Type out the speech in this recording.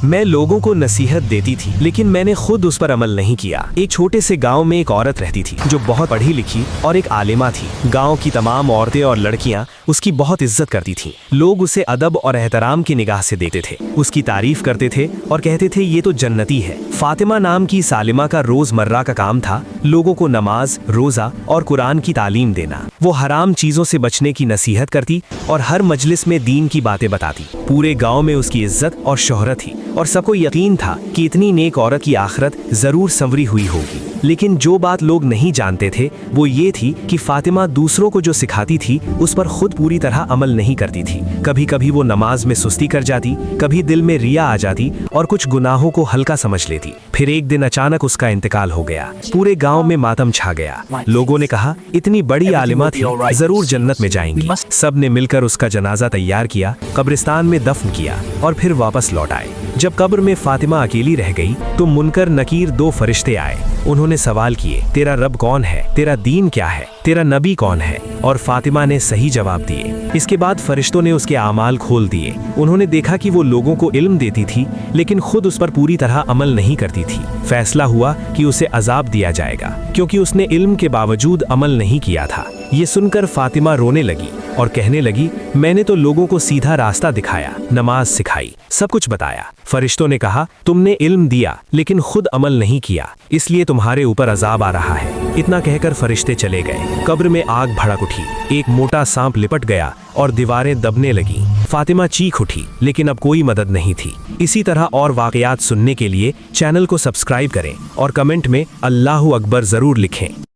मैं लोगों को नसीहत देती थी, लेकिन मैंने खुद उस पर अमल नहीं किया। एक छोटे से गांव में एक औरत रहती थी जो बहुत पढ़ी लिखी और एक आलिमा थी। गांव की तमाम औरतें और लड़कियां उसकी बहुत इज्जत करती थीं। लोग उसे अदब और एहतराम की निगाह से देखते थे, उसकी तारीफ करते थे और कहते थे ये तो जन्नती है। फातिमा नाम की सालिमा का रोजमर्रा का काम था लोगों को नमाज, रोजा और कुरान की तालीम देना। वो हराम चीजों से बचने की नसीहत करती और हर मजलिस में दीन की बातें बताती। पूरे गांव में उसकी इज्जत और शोहरत थी और सबको यकीन था कि इतनी नेक औरत की आखिरत जरूर संवरी हुई होगी। लेकिन जो बात लोग नहीं जानते थे वो ये थी कि फातिमा दूसरों को जो सिखाती थी उस पर खुद पूरी तरह अमल नहीं करती थी। कभी कभी वो नमाज में सुस्ती कर जाती, कभी दिल में रिया आ जाती और कुछ गुनाहों को हल्का समझ लेती। फिर एक दिन अचानक उसका इंतकाल हो गया। पूरे गांव में मातम छा गया। लोगों ने कहा इतनी बड़ी आलिमा थी, जरूर जन्नत में जाएंगी। सब ने मिलकर उसका जनाजा तैयार किया, कब्रिस्तान में दफन किया और फिर वापस लौट आए। जब कब्र में फातिमा अकेली रह गई तो मुनकर नकीर दो फरिश्ते आए। उन्होंने सवाल किए, तेरा रब कौन है, तेरा दीन क्या है, तेरा नबी कौन है? और फातिमा ने सही जवाब दिए। इसके बाद फरिश्तों ने उसके आमाल खोल दिए। उन्होंने देखा कि वो लोगों को इल्म देती थी लेकिन खुद उस पर पूरी तरह अमल नहीं करती थी। फैसला हुआ कि उसे अजाब दिया जाएगा क्योंकि उसने इल्म के बावजूद अमल नहीं किया था। ये सुनकर फातिमा रोने लगी और कहने लगी, मैंने तो लोगों को सीधा रास्ता दिखाया, नमाज सिखाई, सब कुछ बताया। फरिश्तों ने कहा तुमने इल्म दिया लेकिन खुद अमल नहीं किया, इसलिए तुम्हारे ऊपर अजाब आ रहा है। इतना कहकर फरिश्ते चले गए। कब्र में आग भड़क उठी। एक मोटा सांप लिपट गया और दीवारें दबने लगी। फातिमा चीख उठी लेकिन अब कोई मदद नहीं थी। इसी तरह और वाकयात सुनने के लिए चैनल को सब्सक्राइब करें और कमेंट में अल्लाहू अकबर जरूर लिखें।